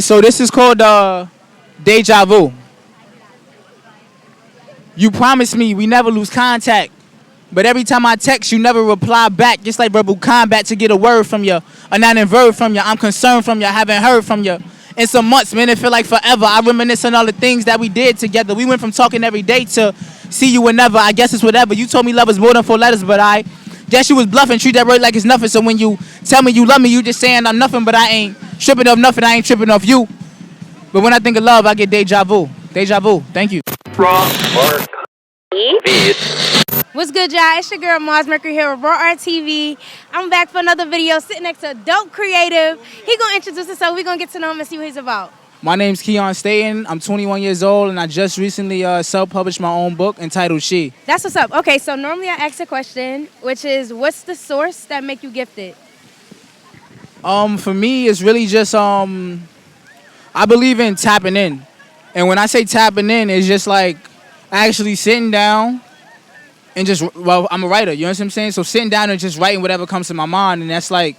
So this is called Deja Vu. You promised me we never lose contact. But every time I text, you never reply back. Just like verbal combat to get a word from you. A non-verb from you. I'm concerned from you. I haven't heard from you. In some months, man, it feel like forever. I reminisce on all the things that we did together. We went from talking every day to see you whenever. I guess it's whatever. You told me love is more than 4 letters, but I guess you was bluffing. Treat that word like it's nothing. So when you tell me you love me, you just saying I'm nothing, but I ain't tripping off nothing. I ain't tripping off you. But when I think of love, I get deja vu. Deja vu. Thank you. Raw Mark Beat. What's good, y'all? It's your girl Mars Mercury here with Raw Art TV. I'm back for another video sitting next to Dope Creative. He gonna introduce himself. We gonna get to know him and see what he's about. My name's Keion Staton. I'm 21 years old, and I just recently self-published my own book entitled She. That's what's up. Okay, so normally I ask a question, which is, what's the source that make you gifted? For me, it's really just I believe in tapping in, and when I say tapping in, it's just like actually sitting down and just, well, I'm a writer. You know what I'm saying? So sitting down and just writing whatever comes to my mind, and that's like,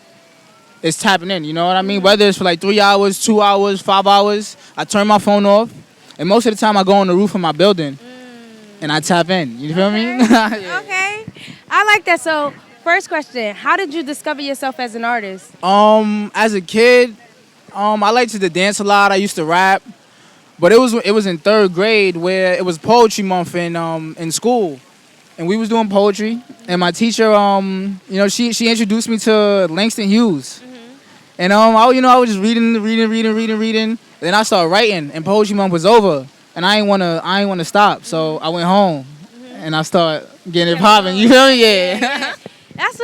it's tapping in. You know what I mean? Whether it's for like 3 hours, 2 hours, 5 hours, I turn my phone off, and most of the time I go on the roof of my building and I tap in. You feel me? Yeah. Okay, I like that. So first question, how did you discover yourself as an artist? As a kid, I liked to dance a lot. I used to rap, but it was in 3rd grade where it was poetry month in school, and we was doing poetry. And my teacher, she introduced me to Langston Hughes, and I was just reading. Then I started writing, and poetry month was over, and I ain't wanna stop. So I went home, and I started getting it popping. You feel me? Yeah. That's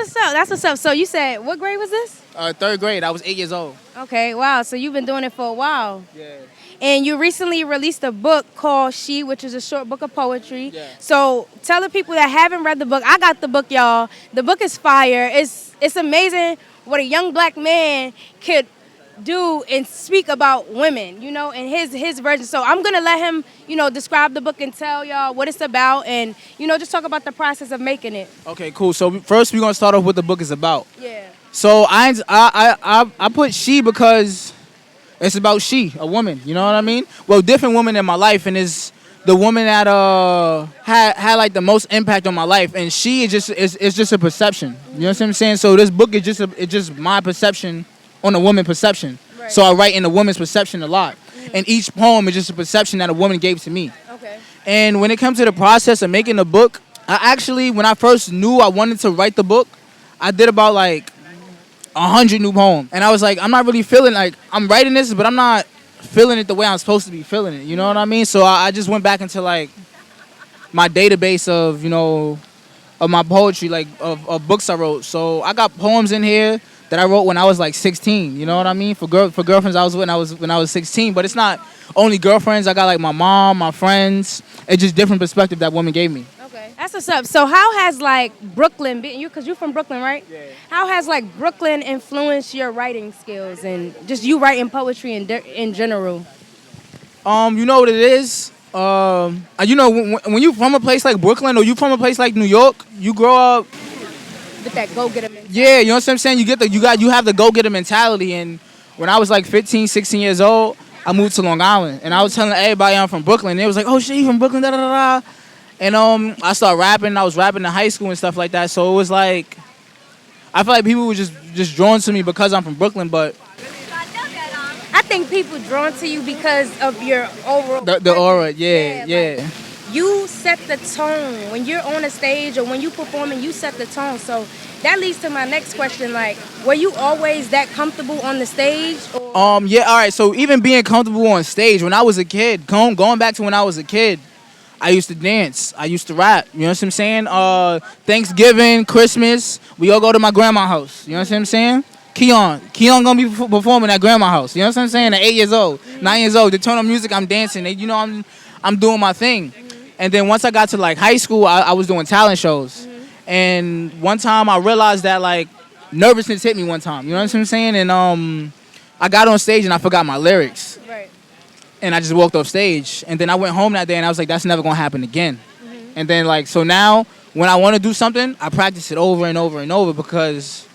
what's up. So you said, what grade was this? 3rd grade. I was 8 years old. Okay, wow. So you've been doing it for a while. Yeah. And you recently released a book called She, which is a short book of poetry. Yeah. So tell the people that haven't read the book, I got the book, y'all. The book is fire. It's amazing what a young black man could do and speak about women, in his version. So I'm going to let him, describe the book and tell y'all what it's about and, just talk about the process of making it. Okay, cool. So first we're going to start off what the book is about. Yeah. So I put she because it's about she, a woman. You know what I mean? Well, different women in my life, and it's the woman that had like the most impact on my life. And she is just a perception. You know what I'm saying? So this book is just my perception on a woman perception. Right. So I write in a woman's perception a lot. And each poem is just a perception that a woman gave to me. Okay. And when it comes to the process of making the book, when I first knew I wanted to write the book, I did about like 100 new poems. And I was like, I'm not really feeling like I'm writing this, but I'm not feeling it the way I'm supposed to be feeling it. You know what I mean? So I just went back into like my database of, of my poetry, like of books I wrote. So I got poems in here that I wrote when I was like 16. You know what I mean? For girlfriends I was with when I was 16. But it's not only girlfriends. I got like my mom, my friends. It's just different perspective that women gave me. Okay, that's what's up. So how has like Brooklyn been, because you're from Brooklyn, right? Yeah. How has like Brooklyn influenced your writing skills and just you writing poetry in general? You know what it is? When you from a place like Brooklyn or you from a place like New York, you grow up with that go-getter mentality. Yeah, you know what I'm saying? You have the go-getter mentality. And when I was like 15, 16 years old, I moved to Long Island, and I was telling everybody I'm from Brooklyn. They was like, "Oh shit, you from Brooklyn?" Da da da da. And I started rapping. I was rapping in high school and stuff like that. So it was like, I feel like people were just drawn to me because I'm from Brooklyn. But I think people drawn to you because of your overall the aura, yeah. Like, you set the tone when you're on a stage or when you performing. You set the tone. So that leads to my next question. Like, were you always that comfortable on the stage? Or? Yeah. All right. So even being comfortable on stage when I was a kid, going back to when I was a kid, I used to dance. I used to rap. You know what I'm saying? Thanksgiving, Christmas, we all go to my grandma's house. You know what I'm saying? Keion gonna be performing at grandma's house. You know what I'm saying? At 8 years old, 9 years old, they turn on music. I'm dancing. I'm doing my thing. And then once I got to like high school, I was doing talent shows. And one time I realized that like nervousness hit me one time. You know what I'm saying? And I got on stage and I forgot my lyrics. Right. And I just walked off stage. And then I went home that day and I was like, that's never gonna happen again. And then like, so now when I want to do something, I practice it over and over and over because,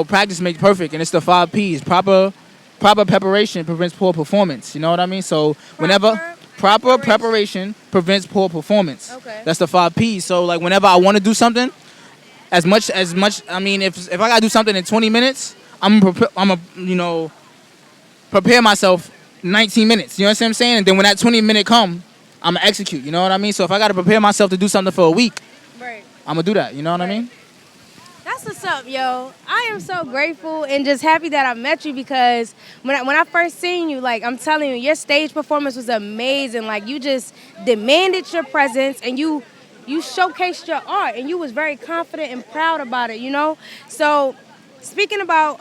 practice makes perfect. And it's the 5 P's: proper proper preparation prevents poor performance. You know what I mean? So whenever proper preparation prevents poor performance. Okay. That's the 5 P's. So like whenever I want to do something, as much I mean, if I gotta do something in 20 minutes, prepare myself 19 minutes. You know what I'm saying? And then when that 20-minute come, I'm gonna execute. You know what I mean? So if I gotta prepare myself to do something for a week, Right. I'm gonna do that. You know what I mean? That's what's up, yo. I am so grateful and just happy that I met you because when I first seen you, like I'm telling you, your stage performance was amazing. Like you just demanded your presence and you showcased your art and you was very confident and proud about it, you know? So speaking about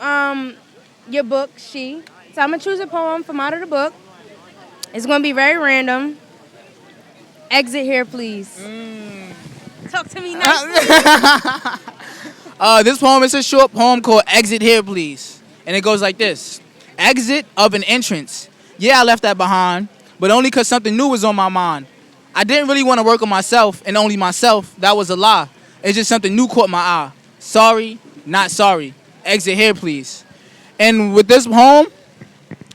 your book, so I'm gonna choose a poem from out of the book. It's gonna be very random. Exit here, please. Talk to me nicely. This poem is a short poem called Exit Here, Please. And it goes like this. Exit of an entrance. Yeah, I left that behind, but only because something new was on my mind. I didn't really want to work on myself and only myself. That was a lie. It's just something new caught my eye. Sorry, not sorry. Exit here, please. And with this poem,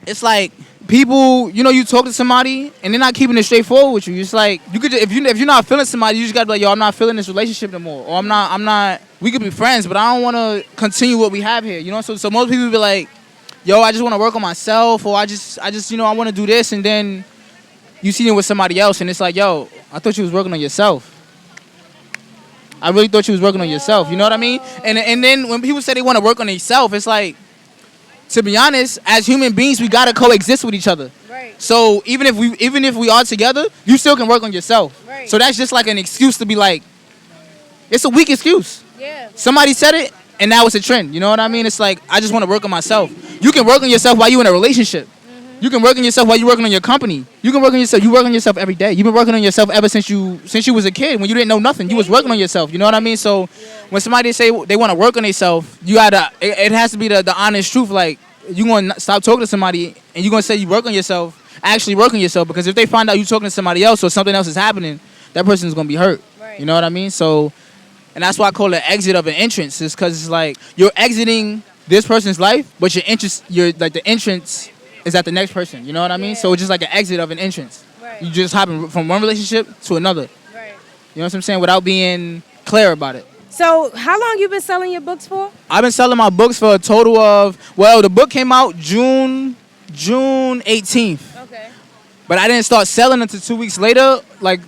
it's like people, you talk to somebody and they're not keeping it straightforward with you. It's like you could if you're not feeling somebody, you just gotta be like, yo, I'm not feeling this relationship no more, or I'm not. We could be friends, but I don't want to continue what we have here. So most people be like, yo, I just want to work on myself, or I just I want to do this, and then you see it with somebody else, and it's like, yo, I thought you was working on yourself. I really thought you was working on yourself. You know what I mean? And then when people say they want to work on themselves, it's like, to be honest, as human beings, we gotta coexist with each other. Right. So even if we are together, you still can work on yourself. Right. So that's just like an excuse to be like, it's a weak excuse. Yeah. Somebody said it, and now it's a trend. You know what I mean? It's like, I just want to work on myself. You can work on yourself while you're in a relationship. You can work on yourself while you're working on your company. You can work on yourself. You work on yourself every day. You've been working on yourself ever since you was a kid, when you didn't know nothing. You was working on yourself. You know what I mean? So when somebody say they want to work on themselves, you gotta. It has to be the honest truth. Like, you gonna stop talking to somebody and you gonna say you work on yourself. Actually work on yourself, because if they find out you talking to somebody else or something else is happening, that person's gonna be hurt. Right. You know what I mean? So. And that's why I call it exit of an entrance, is because it's like you're exiting this person's life, but the entrance is at the next person. You know what I mean? Yeah. So it's just like an exit of an entrance. Right. You just hopping from one relationship to another. Right. You know what I'm saying? Without being clear about it. So how long you been selling your books for? I've been selling my books for a total of, the book came out June 18th. Okay. But I didn't start selling until 2 weeks later, like,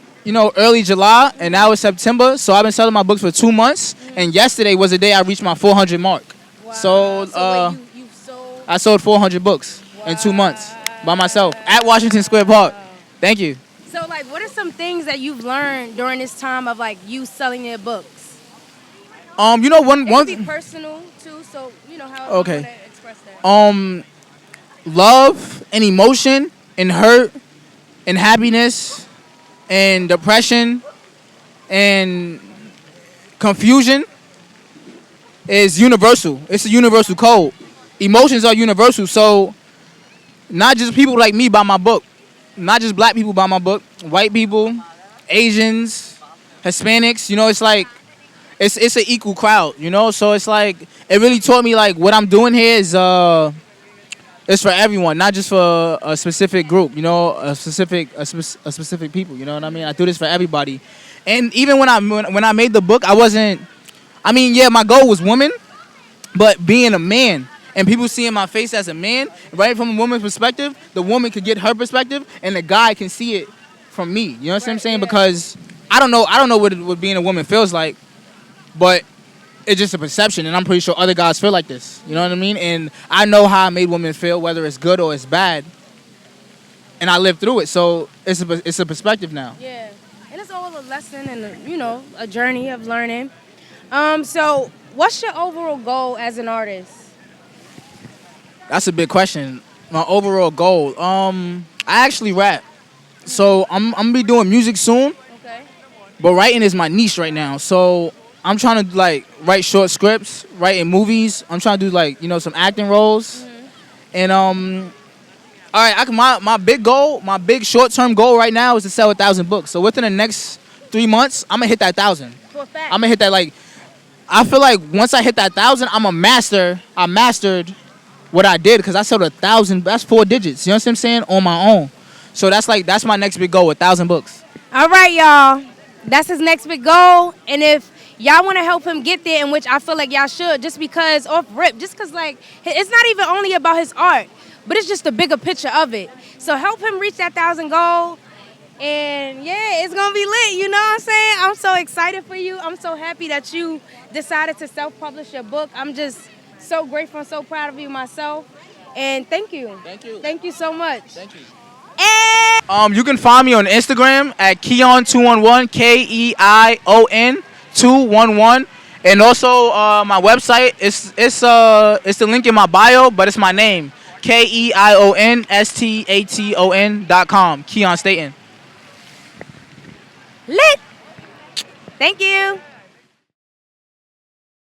early July, and now it's September. So I've been selling my books for 2 months, and yesterday was the day I reached my 400 mark. Wow. So, wait, you sold? I sold 400 books in 2 months by myself at Washington Square Park. Thank you. So, like, what are some things that you've learned during this time of, like, you selling your books? One It could be personal, too, so, how you want to express that. Love and emotion and hurt and happiness and depression and confusion is universal. It's a universal code. Emotions are universal. So not just people like me buy my book. Not just black people buy my book. White people, Asians, Hispanics. It's like it's an equal crowd. So it's like it really taught me like what I'm doing here is it's for everyone, not just for a specific group, a specific people. You know what I mean? I do this for everybody. And even when I made the book, my goal was women, but being a man and people seeing my face as a man, right from a woman's perspective, the woman could get her perspective, and the guy can see it from me. You know what I'm saying? Yeah. Because I don't know what being a woman feels like, but it's just a perception, and I'm pretty sure other guys feel like this. You know what I mean? And I know how I made women feel, whether it's good or it's bad, and I lived through it. So it's a perspective now. Yeah, and it's all a lesson and a journey of learning. So what's your overall goal as an artist? That's a big question. My overall goal, I actually rap, so I'm gonna be doing music soon. Okay. But writing is my niche right now, so I'm trying to like write short scripts, write in movies. I'm trying to do like some acting roles, and all right. My big goal, my big short-term goal right now is to sell 1,000 books. So within the next 3 months, I'm gonna hit that 1,000. For a fact. I'm gonna hit that. Like, I feel like once I hit that 1,000, I mastered what I did because I sold 1,000. That's 4 digits. You know what I'm saying? On my own. So that's my next big goal. 1,000 books. All right, y'all. That's his next big goal. And if y'all want to help him get there, in which I feel like y'all should, just because off rip, just because like it's not even only about his art, but it's just a bigger picture of it. So help him reach that 1,000 goal. And yeah, it's gonna be lit. You know what I'm saying? I'm so excited for you. I'm so happy that you decided to self-publish your book. I'm just so grateful and so proud of you myself. And thank you. Thank you. Thank you so much. Thank you. And You can find me on Instagram at Keion211, Keion 211, and also my website. It's the link in my bio, but it's my name, KeionStaton.com. Keion Staton. lit. Thank you.